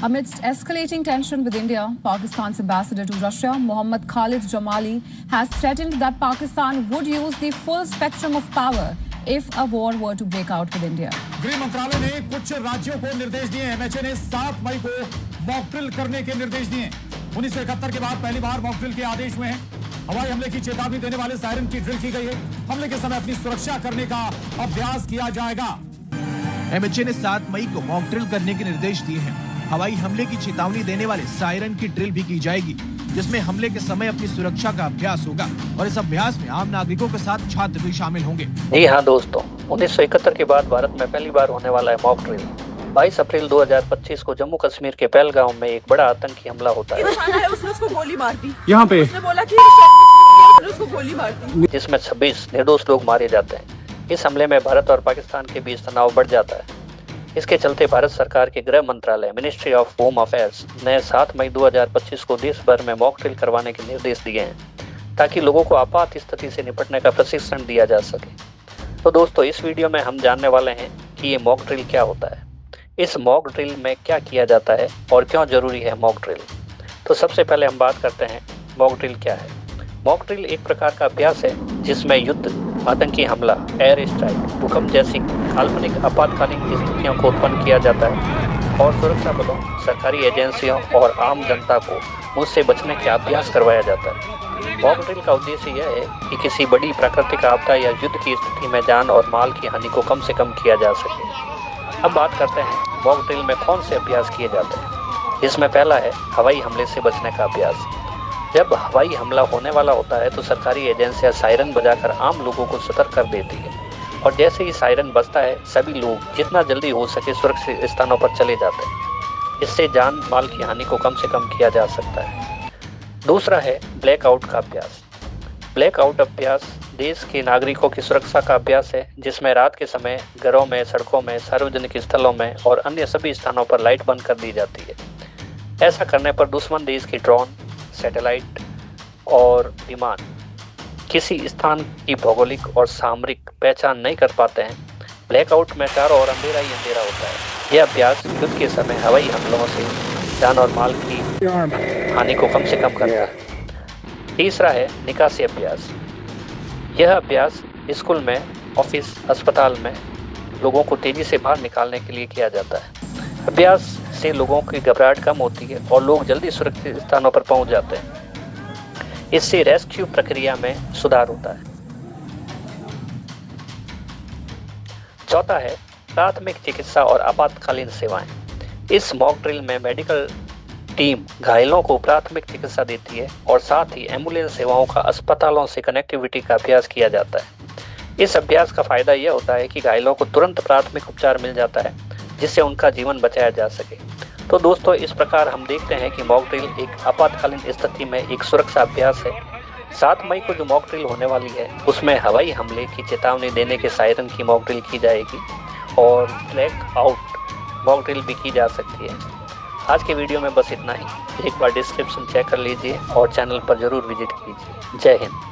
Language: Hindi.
Amidst escalating tension with India, Pakistan's ambassador to Russia, Mohammad Khalid Jamali, has threatened that Pakistan would use the full spectrum of power if a war were to break out with India. गृह मंत्रालय ने कुछ राज्यों को निर्देश दिए हैं। एमएचए ने 7 मई को मॉक ड्रिल करने के निर्देश दिए हैं। 1971 के बाद पहली बार मॉक ड्रिल के आदेश हुए हैं। हवाई हमले की चेतावनी देने वाले सायरन की ड्रिल की गई है। हमले के समय अपनी सुरक्षा करने का अभ्यास किया जाएगा। एमएचए ने 7 मई को मॉक ड्रिल करने के निर्देश दिए हैं। हवाई हमले की चेतावनी देने वाले सायरन की ड्रिल भी की जाएगी, जिसमें हमले के समय अपनी सुरक्षा का अभ्यास होगा और इस अभ्यास में आम नागरिकों के साथ छात्र भी शामिल होंगे। जी हाँ दोस्तों, 1971 के बाद भारत में पहली बार होने वाला है मॉक ड्रिल। 22 अप्रैल 2025 को जम्मू कश्मीर के पहलगाम में एक बड़ा आतंकी हमला होता है। उसने उसको गोली मार दी। यहाँ पे उसने बोला कि उसको गोली मार दी, जिसमें 26 निर्दोष लोग मारे जाते हैं। इस हमले में भारत और पाकिस्तान के बीच तनाव बढ़ जाता है। इसके चलते भारत सरकार के गृह मंत्रालय मिनिस्ट्री ऑफ होम अफेयर्स ने 7 मई 2025 को देश भर में मॉक ड्रिल करवाने के निर्देश दिए हैं, ताकि लोगों को आपात स्थिति से निपटने का प्रशिक्षण दिया जा सके। तो दोस्तों, इस वीडियो में हम जानने वाले हैं कि ये मॉक ड्रिल क्या होता है, इस मॉक ड्रिल में क्या किया जाता है और क्यों जरूरी है मॉक ड्रिल। तो सबसे पहले हम बात करते हैं मॉक ड्रिल क्या है। मॉक ड्रिल एक प्रकार का अभ्यास है जिसमें युद्ध, आतंकी हमला, एयर स्ट्राइक, भूकंप जैसी काल्पनिक आपातकालीन स्थितियों को उत्पन्न किया जाता है और सुरक्षा बलों, सरकारी एजेंसियों और आम जनता को मुझसे बचने का अभ्यास करवाया जाता है। मॉक ड्रिल का उद्देश्य यह है कि किसी बड़ी प्राकृतिक आपदा या युद्ध की स्थिति में जान और माल की हानि को कम से कम किया जा सके। अब बात करते हैं मॉक ड्रिल में कौन से अभ्यास किए जाते हैं। इसमें पहला है हवाई हमले से बचने का अभ्यास। जब हवाई हमला होने वाला होता है तो सरकारी एजेंसियां सायरन बजाकर आम लोगों को सतर्क कर देती है और जैसे ही सायरन बजता है सभी लोग जितना जल्दी हो सके सुरक्षित स्थानों पर चले जाते हैं। इससे जान माल की हानि को कम से कम किया जा सकता है। दूसरा है ब्लैकआउट का अभ्यास। ब्लैकआउट अभ्यास देश के नागरिकों की सुरक्षा का अभ्यास है, जिसमें रात के समय घरों में, सड़कों में, सार्वजनिक स्थलों में और अन्य सभी स्थानों पर लाइट बंद कर दी जाती है। ऐसा करने पर दुश्मन देश की ड्रोन, सैटेलाइट और विमान किसी स्थान की भौगोलिक और सामरिक पहचान नहीं कर पाते हैं। ब्लैकआउट में चारों ओर अंधेरा ही अंधेरा होता है। यह अभ्यास युद्ध के समय हवाई हमलों से जान और माल की हानि को कम से कम करता है। तीसरा है निकासी अभ्यास। यह अभ्यास स्कूल में, ऑफिस, अस्पताल में लोगों को तेजी से बाहर निकालने के लिए किया जाता है। अभ्यास से लोगों की घबराहट कम होती है और लोग जल्दी सुरक्षित स्थानों पर पहुंच जाते हैं। इससे रेस्क्यू प्रक्रिया में सुधार होता है। चौथा है प्राथमिक चिकित्सा और आपातकालीन सेवाएं। इस मॉक ड्रिल में मेडिकल टीम घायलों को प्राथमिक चिकित्सा देती है और साथ ही एम्बुलेंस सेवाओं का अस्पतालों से कनेक्टिविटी का अभ्यास किया जाता है। इस अभ्यास का फायदा यह होता है कि घायलों को तुरंत प्राथमिक उपचार मिल जाता है, जिससे उनका जीवन बचाया जा सके। तो दोस्तों, इस प्रकार हम देखते हैं कि मॉक ड्रिल एक आपातकालीन स्थिति में एक सुरक्षा अभ्यास है। 7 मई को जो मॉक ड्रिल होने वाली है उसमें हवाई हमले की चेतावनी देने के सायरन की मॉक ड्रिल की जाएगी और ब्लैक आउट मॉक ड्रिल भी की जा सकती है। आज के वीडियो में बस इतना ही। एक बार डिस्क्रिप्शन चेक कर लीजिए और चैनल पर जरूर विजिट कीजिए। जय हिंद।